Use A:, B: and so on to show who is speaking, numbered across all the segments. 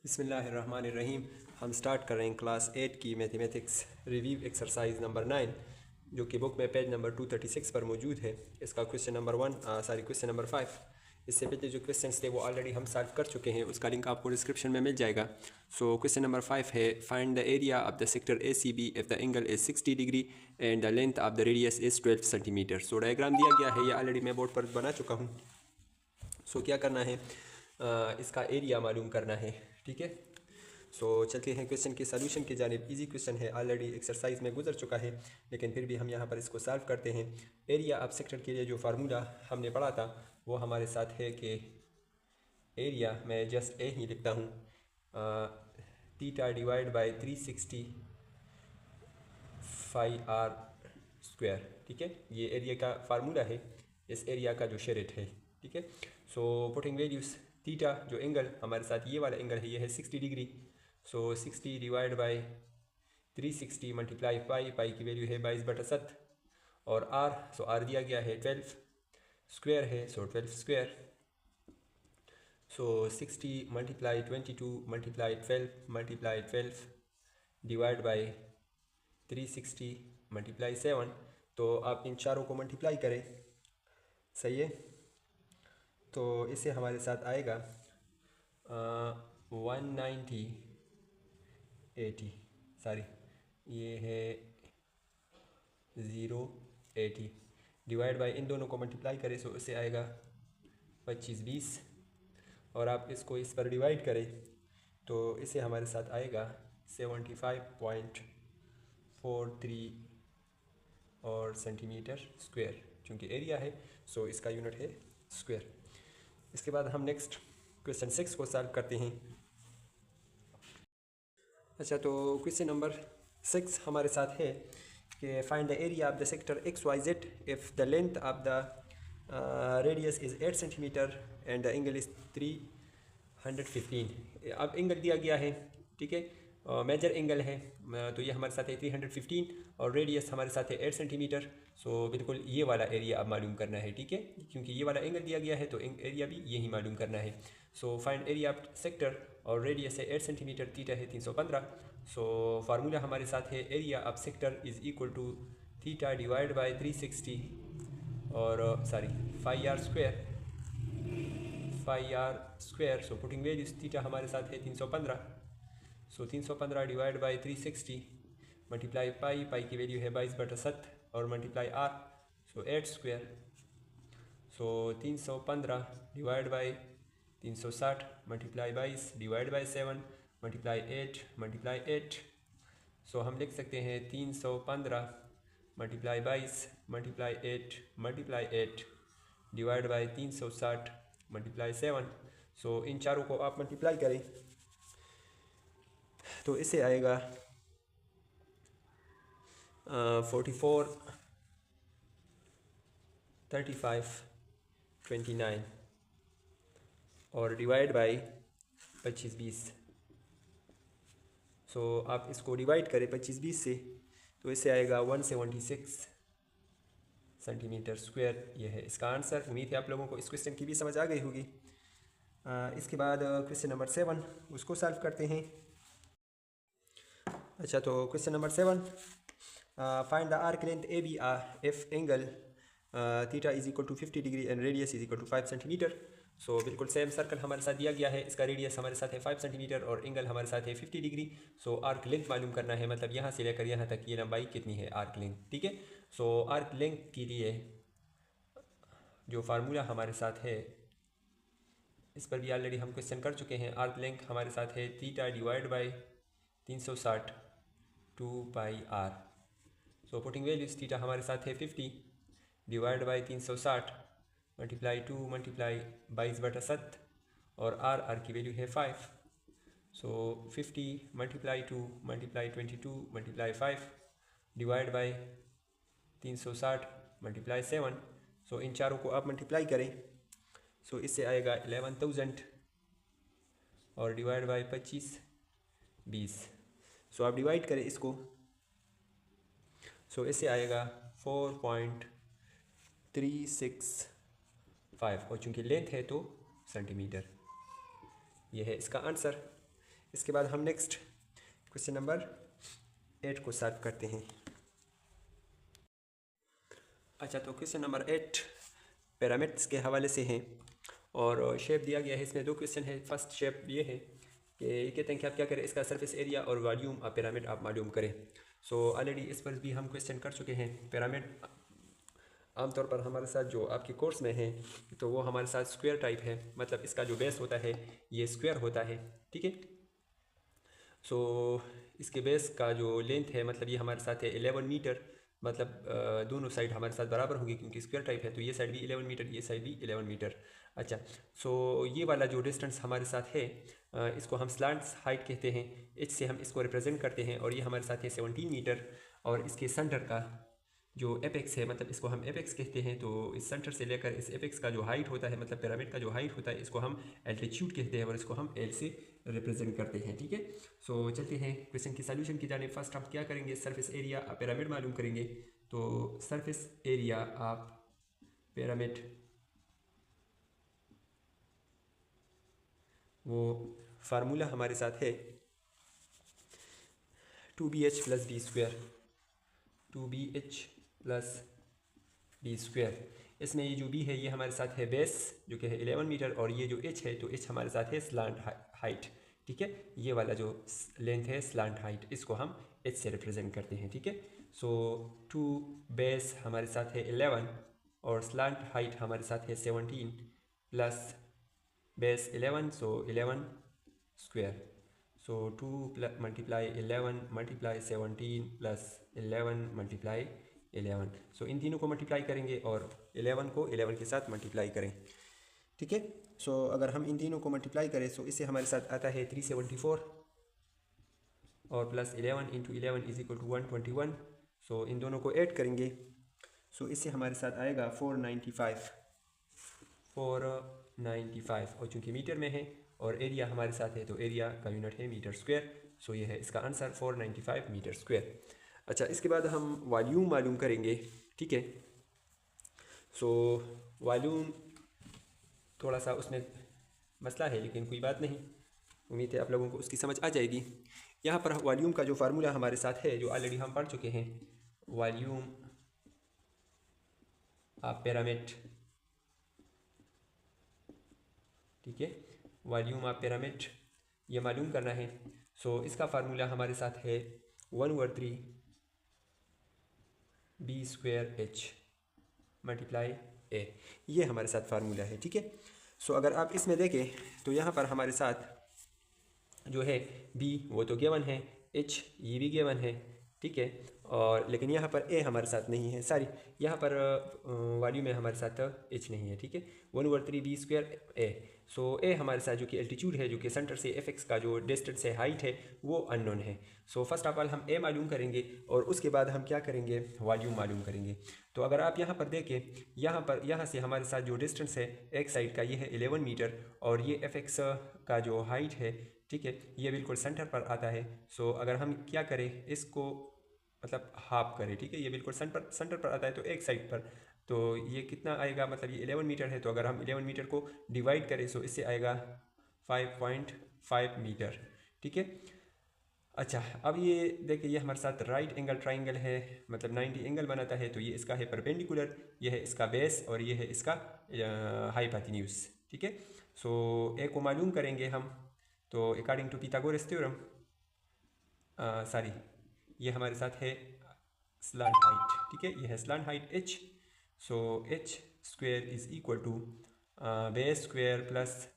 A: बिस्मिल्लाहिर्रहमानिर्रहीम। हम स्टार्ट कर रहे हैं क्लास 8 की मैथमेटिक्स रिव्यू एक्सरसाइज नंबर 9, जो कि बुक में पेज नंबर 236 पर मौजूद है। इसका क्वेश्चन नंबर 5। इससे पहले जो क्वेश्चंस थे वो ऑलरेडी हम सॉल्व कर चुके हैं, उसका लिंक आपको डिस्क्रिप्शन में मिल जाएगा। सो क्वेश्चन नंबर 5 है, find the area of the sector ACB if the angle is 60 degree and the length of the radius is 12 centimetre. So diagram दिया गया है, ये ऑलरेडी मैं बोर्ड पर बना चुका हूँ। सो क्या करना है, इसका एरिया मालूम करना है। ठीक है, सो चलते हैं क्वेश्चन के सॉल्यूशन की जानिब। इजी क्वेश्चन है, ऑलरेडी एक्सरसाइज में गुजर चुका है, लेकिन फिर भी हम यहाँ पर इसको सॉल्व करते हैं। एरिया ऑफ सेक्टर के लिए जो फार्मूला हमने पढ़ा था वो हमारे साथ है कि एरिया, मैं जस्ट ए ही लिखता हूँ, theta divide by 360 pi R square. ठीक है, ये एरिया का फार्मूला है, इस एरिया का जो शेरिट है। ठीक है, सो पुटिंग वैल्यूज़, थीटा जो एंगल हमारे साथ ये वाला एंगल है, ये है 60 degree. So 60 divide by 360 multiply pi, pi की वैल्यू है 22/7, और आर, सो आर दिया गया है 12, स्क्वायर है सो 12 square. So 60 multiply 22 multiply 12 multiply 12 divide by 360 multiply 7। तो आप इन चारों को मल्टीप्लाई करें, सही है। तो इससे हमारे साथ आएगा 190 80, सॉरी ये है 080 डिवाइड बाय, इन दोनों को मल्टीप्लाई करें सो इससे आएगा 25 20, और आप इसको इस पर डिवाइड करें तो इससे हमारे साथ आएगा 75.43 और सेंटीमीटर स्क्वायर, चूँकि एरिया है सो इसका यूनिट है स्क्वायर। इसके बाद हम नेक्स्ट क्वेश्चन 6 को सॉल्व करते हैं। अच्छा, तो क्वेश्चन नंबर 6 हमारे साथ है कि find the area of the sector XYZ if the length of the radius is 8 centimetre and the angle is 315। अब एंगल दिया गया है, ठीक है, मेजर एंगल है, तो ये हमारे साथ है 315 और रेडियस हमारे साथ है 8 सेंटीमीटर। सो बिल्कुल ये वाला एरिया अब मालूम करना है। ठीक है, क्योंकि ये वाला एंगल दिया गया है तो एरिया भी यही मालूम करना है। So find area of sector, और रेडियस है 8 सेंटीमीटर, थीटा है 315। सो फार्मूला हमारे साथ है area of sector is equal to theta divide by 360 और sorry pi R square. So putting values, theta हमारे साथ है 315, so 315 divide by 360 multiply pi, pi की वैल्यू है 22/7 और multiply R, so 8 square. So 315 divide by 360 multiply 22 divide by 7 multiply 8 so हम लिख सकते हैं 315 multiply 22 multiply 8 divide by 360 multiply 7। सो इन चारों को आप मल्टीप्लाई करें तो इससे आएगा 44 35 29 और डिवाइड बाय 25 20। सो आप इसको डिवाइड करें 25 20 से तो इससे आएगा 176 सेंटीमीटर स्क्वायर। ये है इसका आंसर। उम्मीद है आप लोगों को इस क्वेश्चन की भी समझ आ गई होगी। इसके बाद क्वेश्चन नंबर 7 उसको सॉल्व करते हैं। अच्छा, तो question number 7, find the arc length AB if angle theta is equal to 50 degree and radius is equal to 5 centimetre. So बिल्कुल सेम सर्कल हमारे साथ दिया गया है, इसका रेडियस हमारे साथ है 5 सेंटीमीटर और एंगल हमारे साथ है 50 डिग्री। सो आर्क लेंथ मालूम करना है, मतलब यहाँ से लेकर यहाँ तक ये लंबाई कितनी है, आर्क लेंथ। ठीक है, सो आर्क लेंथ के लिए जो फार्मूला हमारे साथ है इस पर भी ऑलरेडी हम क्वेश्चन कर चुके हैं। आर्क लेंथ हमारे साथ है theta divide by 360 2 pi R. So putting values, theta हमारे साथ है 50 डिवाइड बाई 360 मल्टीप्लाई 2 मल्टीप्लाई 22/7 और आर की वैल्यू है 5। सो 50 multiply 2 multiply 22 multiply 5 divide by 360 multiply 7। सो इन चारों को आप मल्टीप्लाई करें सो इससे आएगा 11,000 और डिवाइड बाई 25 20। सो आप डिवाइड करें इसको सो इससे आएगा 4.365 और चूँकि लेंथ है तो सेंटीमीटर। यह है इसका आंसर। इसके बाद हम नेक्स्ट क्वेश्चन नंबर 8 को सॉल्व करते हैं। अच्छा, तो क्वेश्चन नंबर 8 पैरामीटर्स के हवाले से हैं और शेप दिया गया है। इसमें दो क्वेश्चन है। फर्स्ट शेप ये है कि ये कहते हैं कि आप क्या करें, इसका सरफेस एरिया और वॉल्यूम आप पैरामीटर आप मालूम करें। सो ऑलरेडी इस पर भी हम क्वेश्चन कर चुके हैं। पैरामीटर आमतौर पर हमारे साथ जो आपके कोर्स में है तो वो हमारे साथ स्क्वायर टाइप है, मतलब इसका जो बेस होता है ये स्क्वायर होता है, ठीक है। सो इसके बेस का जो लेंथ है मतलब ये हमारे साथ है 11 मीटर, मतलब दोनों साइड हमारे साथ बराबर होंगी क्योंकि स्क्वायर टाइप है, तो ये साइड भी 11 मीटर, ये साइड भी 11 मीटर। अच्छा, सो ये वाला जो डिस्टेंस हमारे साथ है इसको हम स्लांट हाइट कहते हैं। एच से हम इसको रिप्रेजेंट करते हैं और ये हमारे साथ है 17 मीटर। और इसके सेंटर का जो एपेक्स है मतलब इसको हम एपेक्स कहते हैं। तो इस सेंटर से लेकर इस एपेक्स का जो हाइट होता है मतलब पिरामिड का जो हाइट होता है इसको हम एल्टीट्यूड कहते हैं और इसको हम एल से रिप्रेजेंट करते हैं, ठीक है। सो चलते हैं क्वेश्चन की सॉल्यूशन की जाने। फर्स्ट हम क्या करेंगे, सरफेस एरिया पिरामिड मालूम करेंगे। तो सरफेस एरिया आप पिरामिड वो फार्मूला हमारे साथ है 2bh plus D square, 2bh plus D square. इसमें ये जो b है ये हमारे साथ है बेस जो कि है 11 मीटर और ये जो h है तो h हमारे साथ है स्लांट हाइट, ठीक है। ये वाला जो लेंथ है स्लांट हाइट इसको हम h से रिप्रेजेंट करते हैं, ठीक है। सो 2 बेस हमारे साथ है 11 और स्लांट हाइट हमारे साथ है 17 प्लस बेस 11, सो 11 स्क्वायर। सो 2 मल्टीप्लाई 11 मल्टीप्लाई 17 प्लस 11 मल्टीप्लाई 11। सो इन तीनों को मल्टीप्लाई करेंगे और 11 को 11 के साथ मल्टीप्लाई करें, ठीक है। सो अगर हम इन तीनों को मल्टीप्लाई करें तो इससे हमारे साथ आता है 374 और plus 11 into 11 is equal to 121। So इन दोनों को ऐड करेंगे सो इससे हमारे साथ आएगा 495 और चूँकि मीटर में है और एरिया हमारे साथ है तो एरिया का यूनिट है मीटर स्क्वायर। सो ये है इसका आंसर 495 मीटर स्क्वायर। अच्छा, इसके बाद हम वॉल्यूम मालूम करेंगे, ठीक है। सो वॉल्यूम थोड़ा सा उसमें मसला है लेकिन कोई बात नहीं, उम्मीद है आप लोगों को उसकी समझ आ जाएगी। यहाँ पर वॉल्यूम का जो फार्मूला हमारे साथ है जो ऑलरेडी हम पढ़ चुके हैं, वॉल्यूम ऑफ पिरामिड, ठीक है। वॉल्यूम ऑफ पिरामिड ये मालूम करना है। सो इसका फार्मूला हमारे साथ है 1/3 बी स्क्वायर एच मल्टीप्लाई ए, ये हमारे साथ फार्मूला है, ठीक है। सो अगर आप इसमें देखें तो यहाँ पर हमारे साथ जो है बी वो तो गिवन है, एच ये भी गिवन है, ठीक है। और लेकिन यहाँ पर ए हमारे साथ नहीं है, सॉरी यहाँ पर वॉल्यूम में हमारे साथ एच नहीं है, ठीक है। 1/3 बी स्क्वायर ए। सो ए हमारे साथ जो कि एल्टीट्यूड है, जो कि सेंटर से एफ एक्स का जो डिस्टेंस है हाइट है वो अननोन है। सो फर्स्ट ऑफ ऑल हम ए मालूम करेंगे और उसके बाद हम क्या करेंगे, वॉल्यूम मालूम करेंगे। तो अगर आप यहाँ पर देखें, यहाँ से हमारे साथ जो डिस्टेंस है एक साइड का ये है 11 मीटर और ये एफ एक्स का जो हाइट है, ठीक है, ये बिल्कुल सेंटर पर आता है। सो अगर हम क्या करें, इसको मतलब हाफ करें, ठीक है, ये बिल्कुल सेंटर पर आता है तो एक साइड पर, तो ये कितना आएगा, मतलब ये 11 मीटर है तो अगर हम 11 मीटर को डिवाइड करें तो इससे आएगा 5.5 मीटर, ठीक है। अच्छा, अब ये देखिए ये हमारे साथ राइट एंगल ट्राइंगल है, मतलब 90 एंगल बनाता है। तो ये इसका है परपेंडिकुलर, ये है इसका बेस और ये है इसका हाइपोटेन्यूज, ठीक है। सो ए को मालूम करेंगे हम, तो according to Pythagoras theorem, sorry ये हमारे साथ है स्लांट हाइट, ठीक है, ये है slant height h। So h square is equal to base square plus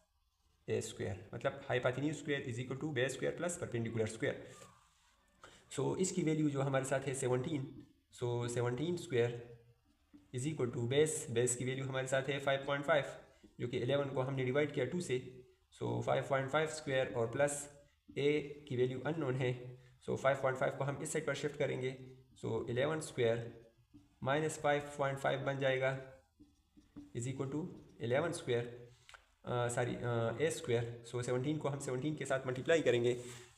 A: A square, मतलब hypotenuse square is equal to base square plus perpendicular square. So इसकी वैल्यू जो हमारे साथ है 17, so 17 square is equal to base की value हमारे साथ है 5.5, जो कि 11 को हमने डिवाइड किया 2 से। सो 5.5 स्क्वायर और प्लस ए की वैल्यू अननोन है। सो 5.5 को हम इस साइड पर शिफ्ट करेंगे, सो 11 स्क्वायर माइनस 5.5 बन जाएगा is equal to 11 square, sorry A square. So 17 को हम 17 के साथ मल्टीप्लाई करेंगे,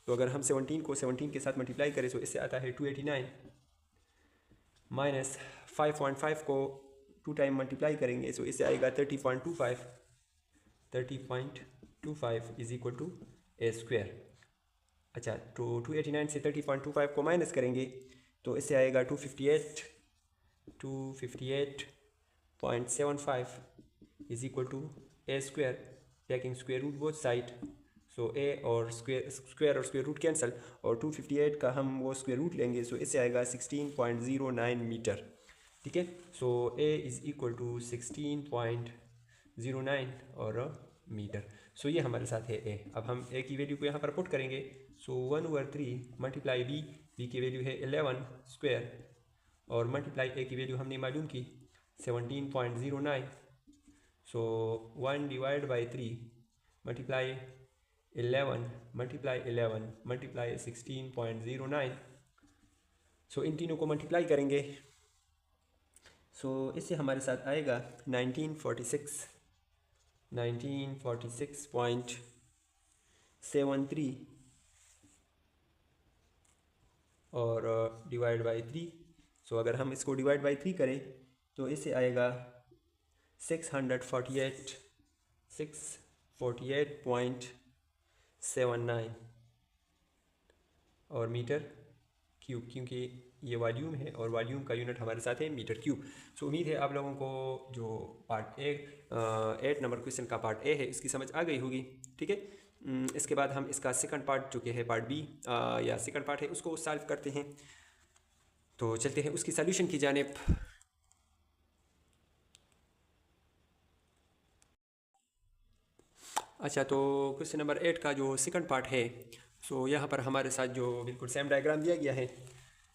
A: तो अगर हम 17 को 17 के साथ मल्टीप्लाई करें तो इससे आता है 289 माइनस 5.5 को 2 टाइम मल्टीप्लाई करेंगे तो इससे आएगा 30.25 is equal to A square. अच्छा, तो 289 से 30.25 को माइनस करेंगे तो इससे आएगा 258.75 is equal to A square, taking square root both side. So A और स्क्वायर और स्क्वायर रूट कैंसिल, और 258 का हम वो स्क्वायर रूट लेंगे, सो इससे आएगा 16.09 मीटर। ठीक है, सो ए इज़ इक्वल टू 16.09 और मीटर। सो ये हमारे साथ है ए। अब हम ए की वैल्यू को यहाँ पर पुट करेंगे, सो 1/3 मल्टीप्लाई बी की वैल्यू है 11 स्क्वायर, और मल्टीप्लाई ए की वैल्यू हमने मालूम की 17.09, सो 1/3 मल्टीप्लाई 11 मल्टीप्लाई 16.09, सो इन तीनों को मल्टीप्लाई करेंगे, सो इससे हमारे साथ आएगा 1946.73 और डिवाइड बाई 3। सो अगर हम इसको डिवाइड बाई 3 करें तो इससे आएगा 648.79 और मीटर क्यूब, क्योंकि ये वॉल्यूम है और वॉल्यूम का यूनिट हमारे साथ है मीटर क्यूब। सो उम्मीद है आप लोगों को जो पार्ट ए 8 नंबर क्वेश्चन का पार्ट ए है इसकी समझ आ गई होगी। ठीक है, इसके बाद हम इसका सेकंड पार्ट जो कि है पार्ट बी या सेकंड पार्ट है उसको सॉल्व करते हैं। तो चलते हैं उसकी सॉल्यूशन की जानिब। अच्छा, तो क्वेश्चन नंबर 8 का जो सेकंड पार्ट है, सो यहाँ पर हमारे साथ जो बिल्कुल सेम डायग्राम दिया गया है,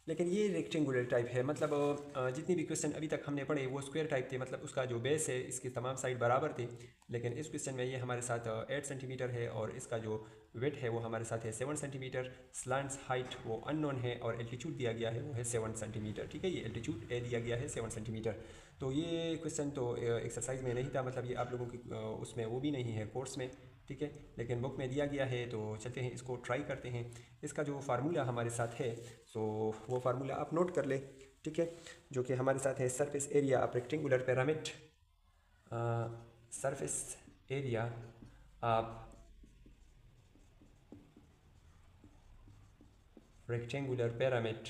A: लेकिन ये रेक्टेंगुलर टाइप है। मतलब जितनी भी क्वेश्चन अभी तक हमने पढ़े वो स्क्वायर टाइप थे, मतलब उसका जो बेस है इसके तमाम साइड बराबर थे। लेकिन इस क्वेश्चन में ये हमारे साथ 8 सेंटीमीटर है और इसका जो वेट है वो हमारे साथ है 7 सेंटीमीटर। स्लांट्स हाइट वो अननोन है और एल्टीट्यूड दिया गया है वो है 7 सेंटीमीटर। ठीक है, ये एल्टीट्यूड ए दिया गया है 7 सेंटीमीटर। तो ये क्वेश्चन तो एक्सरसाइज में नहीं था, मतलब ये आप लोगों की उसमें वो भी नहीं है कोर्स में। ठीक है, लेकिन बुक में दिया गया है, तो चलते हैं इसको ट्राई करते हैं। इसका जो फार्मूला हमारे साथ है, सो वो फार्मूला आप नोट कर ले। ठीक है, जो कि हमारे साथ है surface area of rectangular pyramid, surface area of rectangular pyramid.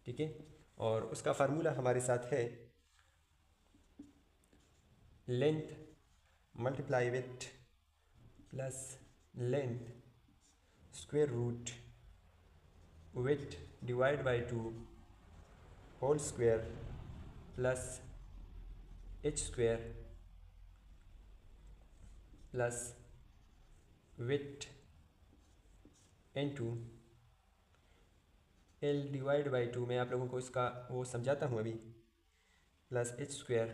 A: ठीक है, और उसका फार्मूला हमारे साथ है length multiply width plus length square root width divide by 2 whole square plus h square plus width into l divide by 2। मैं आप लोगों को इसका वो समझाता हूँ अभी, प्लस h स्क्वायर।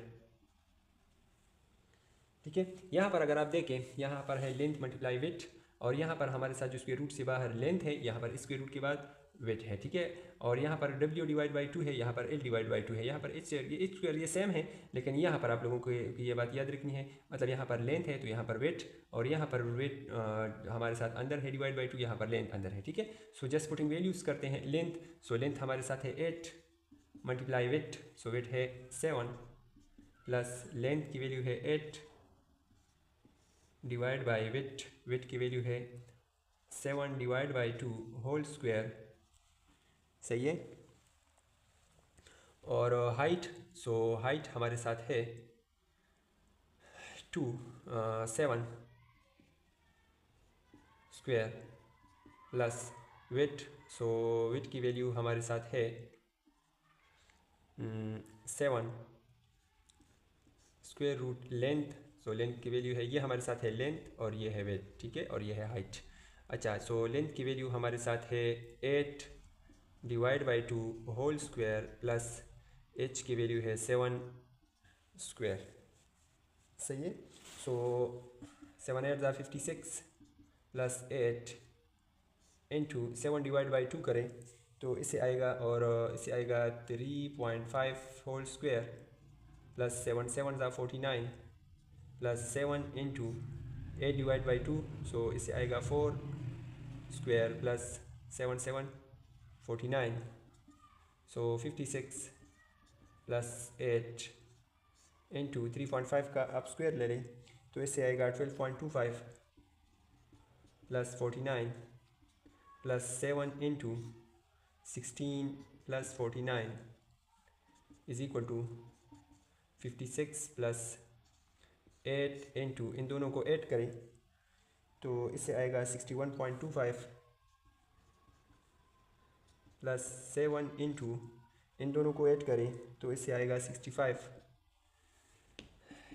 A: ठीक है, यहाँ पर अगर आप देखें, यहाँ पर है लेंथ मल्टीप्लाई वेट, और यहाँ पर हमारे साथ जो स्क्वायर रूट से बाहर लेंथ है, यहाँ पर स्क्वायर रूट के बाद वेट है। ठीक है, और यहाँ पर w डिवाइड बाई 2 है, यहाँ पर l डिवाइड बाई 2 है, यहाँ पर h स्क्वायर ये सेम है, लेकिन यहाँ पर आप लोगों को ये बात याद रखनी है। मतलब यहाँ पर लेंथ है तो यहाँ पर वेट, और यहाँ पर वेट हमारे साथ अंदर है डिवाइड बाई 2, यहाँ पर लेंथ अंदर है। ठीक है, सो जस्ट पुटिंग वैल्यूज़ करते हैं। लेंथ, सो लेंथ हमारे साथ है 8 मल्टीप्लाई वेट, सो वेट है 7 प्लस लेंथ की वैल्यू है 8 डिवाइड बाई वेट, वेट की वैल्यू है 7 डिवाइड बाई 2 होल स्क्वायर। सही है, और हाइट, सो हाइट हमारे साथ है 7 square plus width, so width की वैल्यू हमारे साथ है 7 square root length, so length की वैल्यू है, ये हमारे साथ है लेंथ और ये है वेट। ठीक है, और ये है हाइट। अच्छा, सो लेंथ की वैल्यू हमारे साथ है 8 divide by 2 whole square plus h की वैल्यू है 7 स्क्वायर। सही है, सो 7 8 ज़ा 56 प्लस 8 इंटू 7 डिवाइड बाई 2 करें तो इससे आएगा, और इससे आएगा 3.5 होल स्क्वायर प्लस 7 7 ज़ा 49 प्लस 7 इंटू 8 डिवाइड बाई 2, सो इससे आएगा 4 स्क्वायर प्लस 7 7 49, सो 56 प्लस 8 इंटू 3.5 का आप स्क्वायर ले लें तो इससे आएगा 12.25 plus 49 plus 7 into 16 plus 49 is equal to 56 plus 8 into, इन दोनों को ऐड करें तो इससे आएगा 61.25 प्लस 7 इंटू, इन दोनों को ऐड करें तो इससे आएगा 65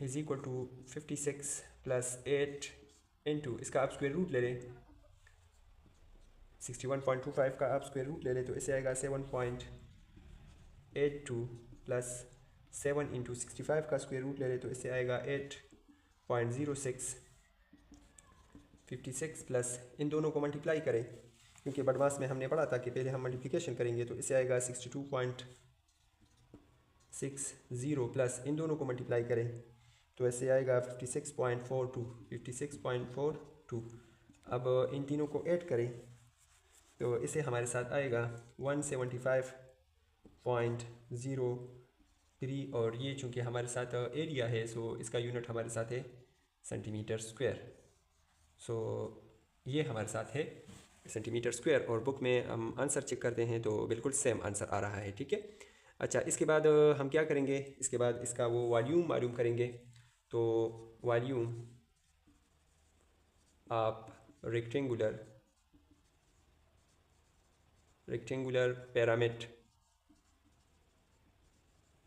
A: is equal to 56 plus 8 into, इसका आप स्क्वायर रूट ले लें, 61.25 का आप स्क्वायर रूट ले लें तो इससे आएगा 7.82 प्लस 7 इंटू 65 का स्क्वायर रूट ले लें तो इससे आएगा 8.06। 56 प्लस इन दोनों को मल्टीप्लाई करें, क्योंकि बदमाश में हमने पढ़ा था कि पहले हम मल्टीप्लिकेशन करेंगे, तो इससे आएगा 62.60 प्लस इन दोनों को मल्टीप्लाई करें तो ऐसे आएगा 56.42। अब इन तीनों को ऐड करें तो इसे हमारे साथ आएगा 175.03, और ये चूँकि हमारे साथ एरिया है सो इसका यूनिट हमारे साथ है सेंटीमीटर स्क्वायर। सो ये हमारे साथ है सेंटीमीटर स्क्वायर, और बुक में हम आंसर चेक करते हैं तो बिल्कुल सेम आंसर आ रहा है। ठीक है, अच्छा इसके बाद हम क्या करेंगे, इसके बाद इसका वो वॉल्यूम मालूम करेंगे। तो वॉल्यूम आप रेक्टेंगुलर पैरामिड,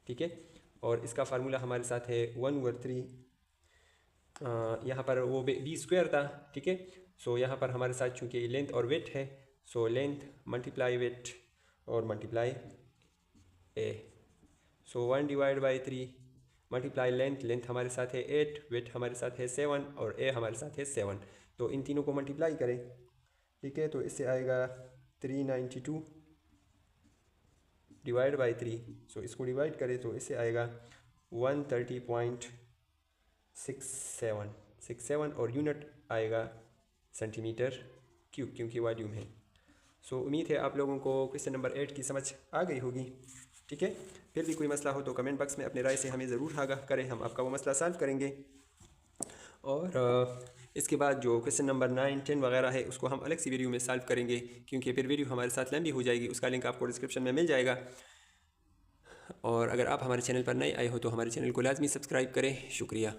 A: ठीक है, और इसका फार्मूला हमारे साथ है 1/3, यहाँ पर वो बी स्क्वायर था। ठीक है, सो यहाँ पर हमारे साथ चूँकि लेंथ और वेट है, सो लेंथ मल्टीप्लाई वेट और मल्टीप्लाई ए, सो 1/3 मल्टीप्लाई लेंथ हमारे साथ है 8, वेट हमारे साथ है 7 और ए हमारे साथ है 7, तो इन तीनों को मल्टीप्लाई करें। ठीक है, तो इससे आएगा 392 डिवाइड बाई 3, सो इसको डिवाइड करें तो इससे आएगा 130.67 और यूनिट आएगा सेंटीमीटर क्यूब, क्योंकि वॉल्यूम है। सो उम्मीद है आप लोगों को क्वेश्चन नंबर 8 की समझ आ गई होगी। ठीक है, फिर भी कोई मसला हो तो कमेंट बॉक्स में अपने राय से हमें ज़रूर आगाह करें, हम आपका वो मसला सॉल्व करेंगे। और इसके बाद जो क्वेश्चन नंबर 9, 10 वगैरह है उसको हम अलग सी वीडियो में सॉल्व करेंगे, क्योंकि फिर वीडियो हमारे साथ लंबी हो जाएगी। उसका लिंक आपको डिस्क्रिप्शन में मिल जाएगा। और अगर आप हमारे चैनल पर नए आए हो तो हमारे चैनल को लाजमी सब्सक्राइब करें। शुक्रिया।